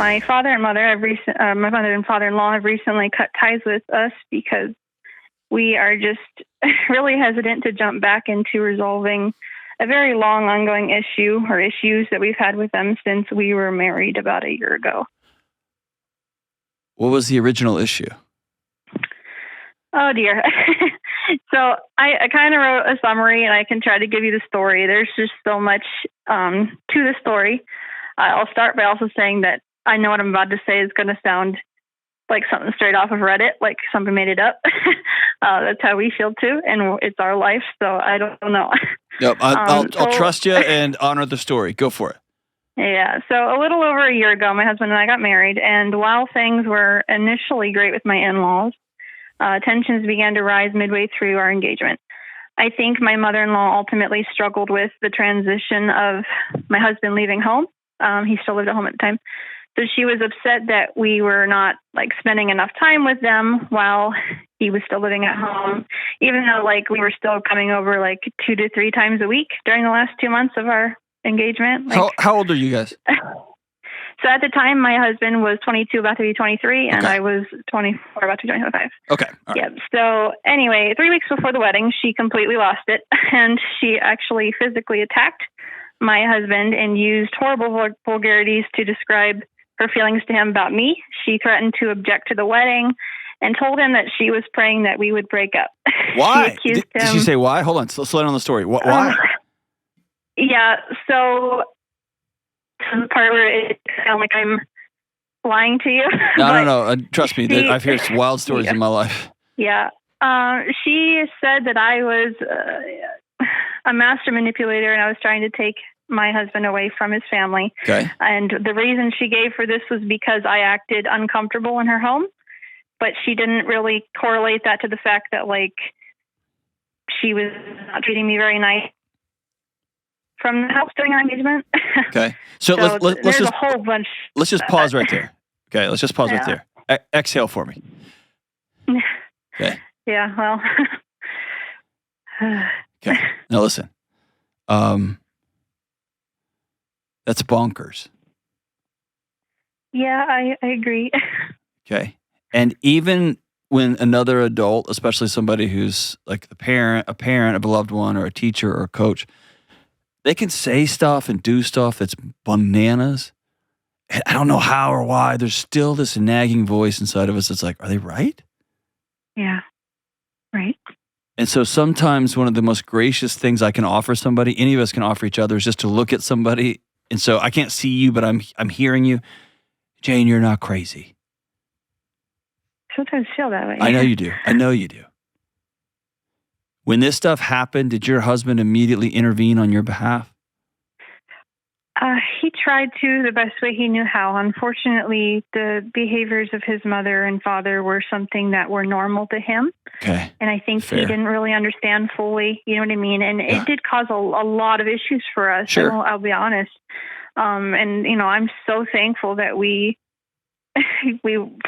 my father and mother my mother and father-in-law have recently cut ties with us because we are just really hesitant to jump back into resolving a very long ongoing issue or issues that we've had with them since we were married about a year ago. What was the original issue? Oh, dear. So I kind of wrote a summary, and I can try to give you the story. There's just so much to the story. I'll start by also saying that I know what I'm about to say is going to sound like something straight off of Reddit, like somebody made it up. That's how we feel too, and it's our life, so I don't know. Yep, I'll trust you and honor the story. Go for it. Yeah, so a little over a year ago, my husband and I got married, and while things were initially great with my in-laws, tensions began to rise midway through our engagement. I think my mother-in-law ultimately struggled with the transition of my husband leaving home. He still lived at home at the time. So she was upset that we were not spending enough time with them while he was still living at home, even though we were still coming over 2 to 3 times a week during the last 2 months of our engagement. How old are you guys? So at the time, my husband was 22, about to be 23, and I was 24, about to be 25. Okay. All right. Yep. So anyway, 3 weeks before the wedding, she completely lost it, and she actually physically attacked my husband and used horrible vulgarities to describe her feelings to him about me. She threatened to object to the wedding and told him that she was praying that we would break up. Why? She accused him. Did she say why? Hold on. Slow down on the story. Why? Yeah. So the part where it sounds like I'm lying to you. No. Trust me. I've heard wild stories in my life. Yeah. She said that I was a master manipulator and I was trying to take my husband away from his family. Okay. And the reason she gave for this was because I acted uncomfortable in her home, but she didn't really correlate that to the fact that she was not treating me very nice from the house during our engagement. Okay. So let's there's just a whole bunch. Let's just pause right there. Okay. Let's just pause right there. Exhale for me. Okay. Yeah. Well. Okay. Now listen. That's bonkers. Yeah, I agree. Okay. And even when another adult, especially somebody who's a parent, a beloved one, or a teacher or a coach, they can say stuff and do stuff that's bananas. And I don't know how or why. There's still this nagging voice inside of us that's are they right? Yeah. Right. And so sometimes one of the most gracious things I can offer somebody, any of us can offer each other, is just to look at somebody. And so I can't see you, but I'm hearing you. Jane, you're not crazy. Sometimes feel that way. I know you do. When this stuff happened, did your husband immediately intervene on your behalf? He tried to the best way he knew how. Unfortunately, the behaviors of his mother and father were something that were normal to him. Okay. And I think Fair. he didn't really understand fully, you know what I mean? And it did cause a lot of issues for us. Sure. I'll be honest. And, I'm so thankful that we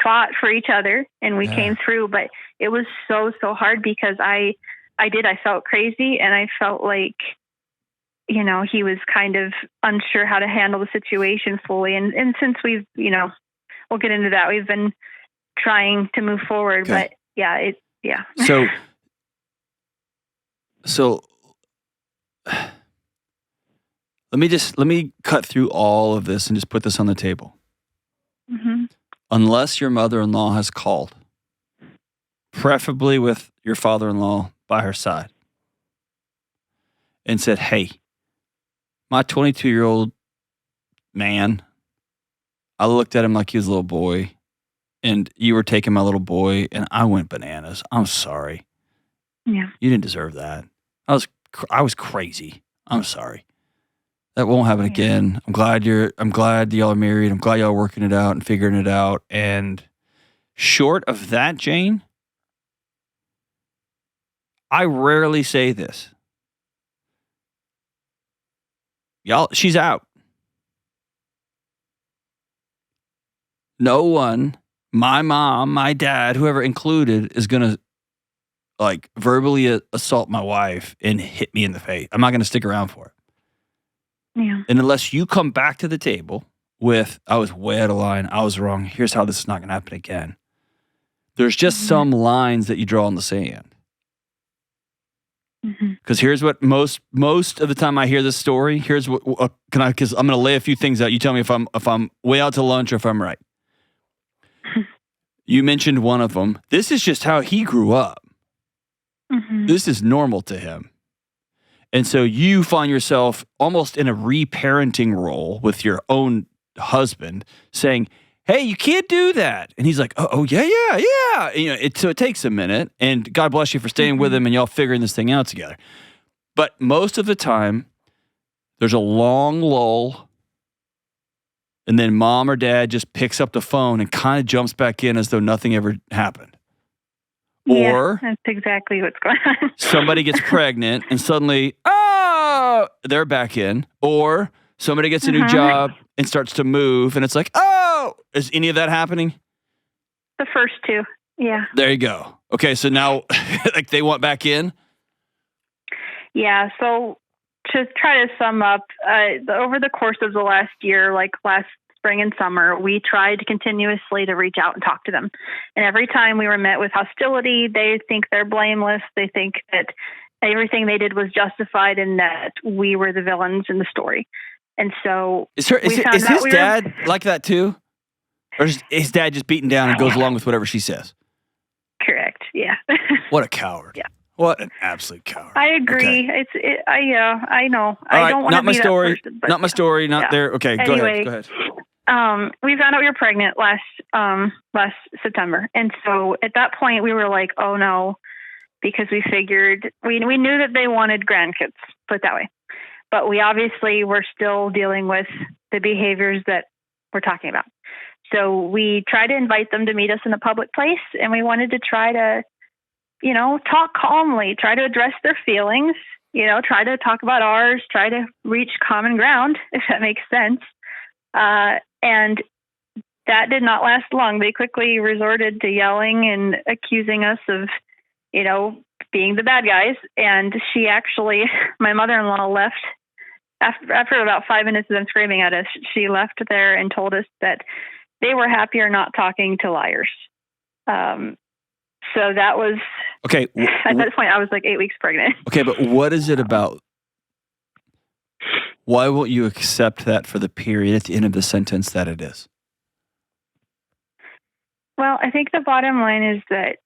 fought for each other and we came through, but it was so hard because I felt crazy and I felt like, he was kind of unsure how to handle the situation fully. And since we've, we'll get into that, we've been trying to move forward, but yeah. So let me cut through all of this and just put this on the table. Mm-hmm. Unless your mother-in-law has called, preferably with your father-in-law by her side, and said, hey, my 22-year-old man, I looked at him like he was a little boy, and you were taking my little boy, and I went bananas. I'm sorry. Yeah. You didn't deserve that. I was crazy. I'm sorry. That won't happen again. I'm glad y'all are married. I'm glad y'all are working it out and figuring it out. And short of that, Jane, I rarely say this. Y'all, she's out. No one, my mom, my dad, whoever included, is going to verbally assault my wife and hit me in the face. I'm not going to stick around for it. Yeah. And unless you come back to the table with, I was way out of line, I was wrong, here's how this is not going to happen again. There's just some lines that you draw in the sand. Because here's what most of the time I hear this story, here's what, because I'm going to lay a few things out. You tell me if I'm way out to lunch or if I'm right. You mentioned one of them. This is just how he grew up. This is normal to him. And so you find yourself almost in a reparenting role with your own husband saying, hey, you can't do that. And he's like, oh yeah. And, so it takes a minute, and God bless you for staying with him and y'all figuring this thing out together. But most of the time, there's a long lull, and then mom or dad just picks up the phone and kind of jumps back in as though nothing ever happened. Or that's exactly what's going on. Somebody gets pregnant and suddenly, they're back in. Or somebody gets a new job and starts to move, and it's like, is any of that happening? The first two, yeah. There you go. Okay, so now, like, they want back in? Yeah, so to try to sum up, over the course of the last year, like last spring and summer, we tried continuously to reach out and talk to them. And every time we were met with hostility, they think they're blameless. They think that everything they did was justified and that we were the villains in the story. And so is his dad like that too? Or is his dad just beaten down and goes along with whatever she says? Correct, yeah. What a coward. Yeah. What an absolute coward. I agree. Okay. I know. All I right, don't want to be that person. Not my story, not there. Okay, anyway, go ahead. We found out we were pregnant last September. And so at that point we were like, oh no, because we figured, we knew that they wanted grandkids, put it that way. But we obviously were still dealing with the behaviors that we're talking about. So we tried to invite them to meet us in a public place, and we wanted to try to, talk calmly, try to address their feelings, try to talk about ours, try to reach common ground, if that makes sense. And that did not last long. They quickly resorted to yelling and accusing us of, being the bad guys. And she actually, my mother-in-law left after about 5 minutes of them screaming at us. She left there and told us that they were happier not talking to liars. So that was, okay. At that point, I was like 8 weeks pregnant. Okay, but what is it about? Why won't you accept that for the period at the end of the sentence that it is? Well, I think the bottom line is that,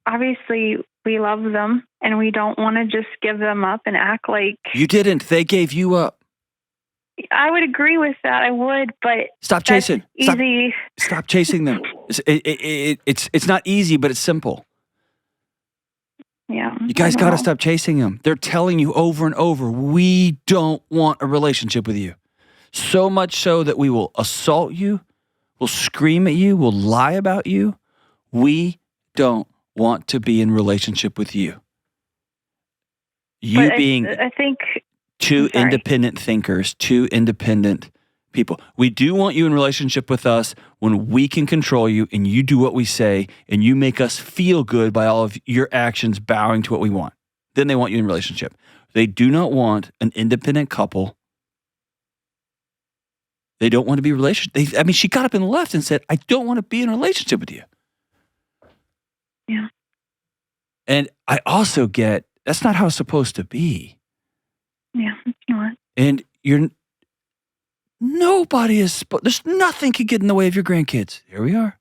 obviously we love them and we don't want to just give them up and act like... You didn't. They gave you up. I would agree with that. I would, but... Stop chasing. Easy. Stop chasing them. It's not easy, but it's simple. Yeah. You guys got to stop chasing them. They're telling you over and over, we don't want a relationship with you. So much so that we will assault you, we'll scream at you, we'll lie about you. We don't want to be in relationship with you. I think two independent thinkers, two independent people. We do want you in relationship with us when we can control you and you do what we say and you make us feel good by all of your actions bowing to what we want. Then they want you in relationship. They do not want an independent couple. They don't want to be in a relationship. She got up and left and said, I don't want to be in a relationship with you. Yeah. And I also get, that's not how it's supposed to be. Yeah, it's not. And there's nothing could get in the way of your grandkids. Here we are.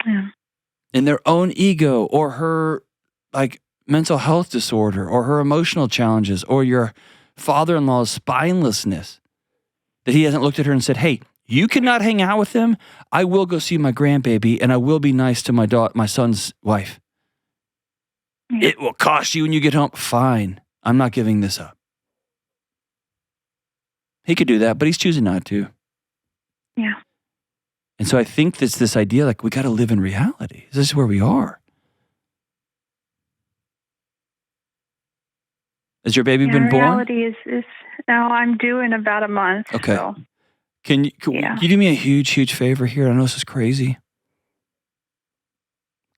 Yeah. In their own ego or her mental health disorder or her emotional challenges or your father-in-law's spinelessness that he hasn't looked at her and said, hey, you cannot hang out with them. I will go see my grandbaby and I will be nice to my son's wife. Yeah. It will cost you when you get home. Fine. I'm not giving this up. He could do that, but he's choosing not to. Yeah. And so I think that's this idea, we got to live in reality. This is where we are. Has your baby been born? Reality is now I'm due in about a month. Okay. So. Can you do me a huge, huge favor here? I know this is crazy.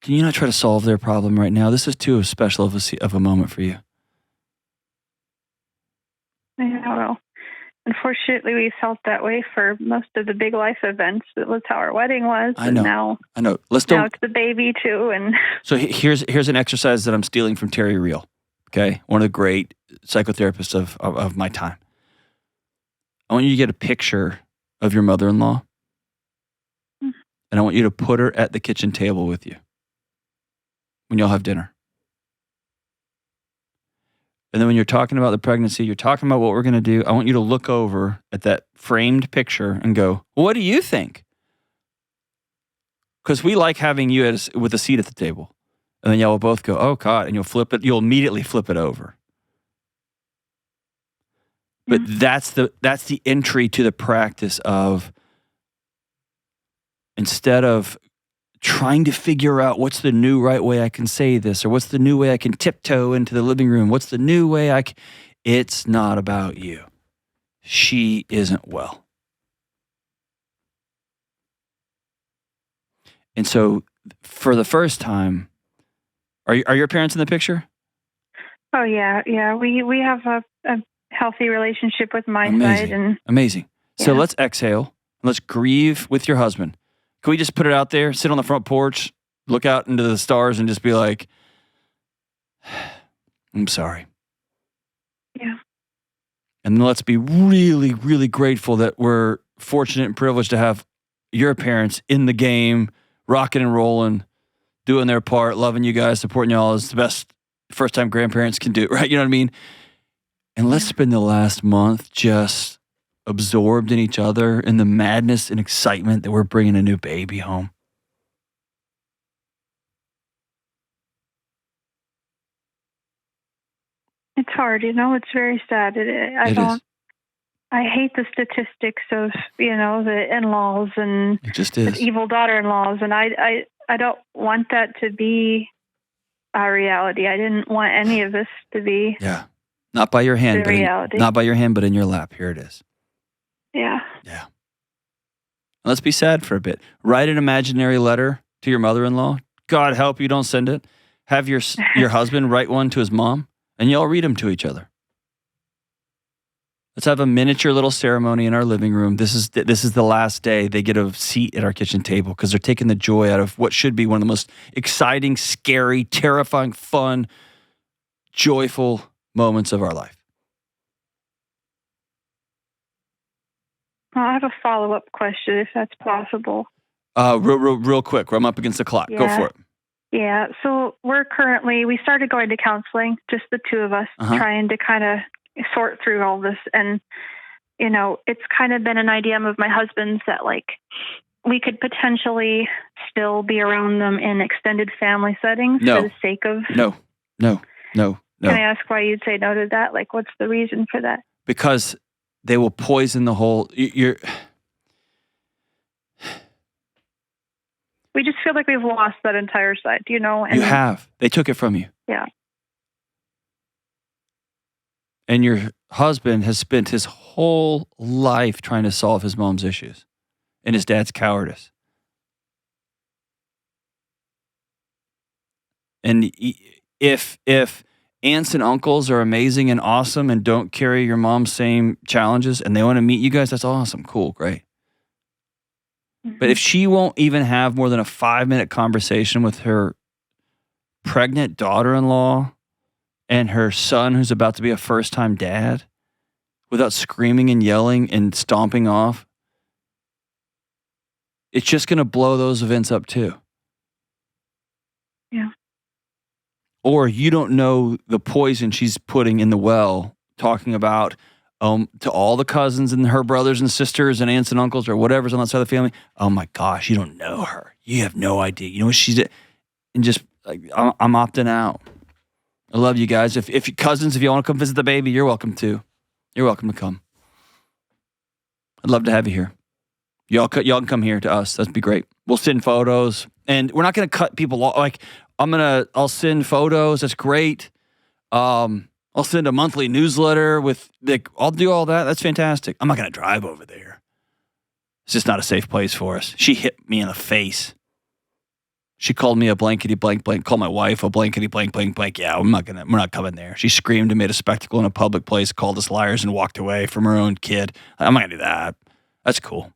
Can you not try to solve their problem right now? This is too special of a moment for you. motto. Unfortunately, we felt that way for most of the big life events. It was how our wedding was. I know. And now it's the baby too. And so here's an exercise that I'm stealing from Terry Real. Okay, one of the great psychotherapists of my time. I want you to get a picture of your mother-in-law, and I want you to put her at the kitchen table with you when y'all have dinner. And then when you're talking about the pregnancy, you're talking about what we're going to do, I want you to look over at that framed picture and go, well, what do you think? Because we like having you with a seat at the table. And then y'all will both go, oh, God, and you'll immediately flip it over. But that's the entry to the practice of, instead of trying to figure out what's the new right way I can say this, or what's the new way I can tiptoe into the living room, what's the new way it's not about you. She isn't well. And so for the first time, are your parents in the picture? Oh, yeah. We have a healthy relationship with my Amazing. side. And Amazing. So yeah. let's exhale. Let's grieve with your husband. Can we just put it out there, sit on the front porch, look out into the stars, and just be like, I'm sorry. Yeah. And let's be really, really grateful that we're fortunate and privileged to have your parents in the game, rocking and rolling, doing their part, loving you guys, supporting y'all as the best first-time grandparents can do, right? You know what I mean? And let's spend the last month just absorbed in each other, in the madness and excitement that we're bringing a new baby home. It's hard, it's very sad. I hate the statistics of, the in-laws and it just is. the evil daughter-in-laws. And I don't want that to be our reality. I didn't want any of this to be. Yeah. Not by your hand, not by your hand, but in your lap. Here it is. Yeah. Yeah. Let's be sad for a bit. Write an imaginary letter to your mother-in-law. God help you, don't send it. Have your husband write one to his mom, and y'all read them to each other. Let's have a miniature little ceremony in our living room. This is the last day they get a seat at our kitchen table because they're taking the joy out of what should be one of the most exciting, scary, terrifying, fun, joyful moments of our life. I have a follow-up question, if that's possible. Real quick. I'm up against the clock. Yeah. Go for it. Yeah. So we started going to counseling, just the two of us, trying to kind of sort through all this. And, it's kind of been an idea of my husband's that we could potentially still be around them in extended family settings for the sake of... No. Can I ask why you'd say no to that? What's the reason for that? Because they will poison the whole... We just feel like we've lost that entire side, And you have. They took it from you. Yeah. And your husband has spent his whole life trying to solve his mom's issues and his dad's cowardice. And if aunts and uncles are amazing and awesome and don't carry your mom's same challenges and they want to meet you guys, that's awesome. Cool. Great. Mm-hmm. But if she won't even have more than a 5-minute conversation with her pregnant daughter-in-law and her son who's about to be a first-time dad without screaming and yelling and stomping off, it's just going to blow those events up too. Yeah. Or you don't know the poison she's putting in the well, talking about to all the cousins and her brothers and sisters and aunts and uncles or whatever's on that side of the family. Oh my gosh, you don't know her. You have no idea. You know what she did? And just I'm opting out. I love you guys. If you cousins, if you want to come visit the baby, you're welcome to. You're welcome to come. I'd love to have you here. Y'all can come here to us. That'd be great. We'll send photos, and we're not going to cut people off. I'll send photos. That's great. I'll send a monthly newsletter I'll do all that. That's fantastic. I'm not going to drive over there. It's just not a safe place for us. She hit me in the face. She called me a blankety blank blank, called my wife a blankety blank blank blank. Yeah, we're not coming there. She screamed and made a spectacle in a public place, called us liars, and walked away from her own kid. I'm not going to do that. That's cool.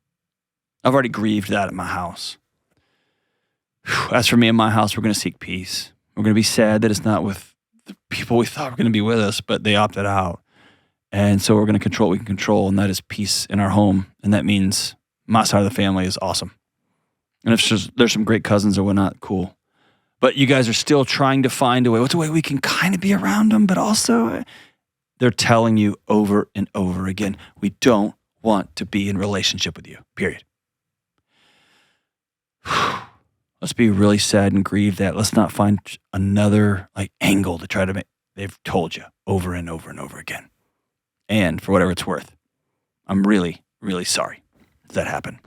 I've already grieved that at my house. As for me and my house, we're going to seek peace. We're going to be sad that it's not with the people we thought were going to be with us, but they opted out. And so we're going to control what we can control, and that is peace in our home. And that means my side of the family is awesome. And if there's some great cousins or whatnot, cool. But you guys are still trying to find a way. What's a way we can kind of be around them, but also they're telling you over and over again, we don't want to be in relationship with you, period. Let's be really sad and grieve that. Let's not find another angle to try to make. They've told you over and over and over again. And for whatever it's worth, I'm really, really sorry that happened.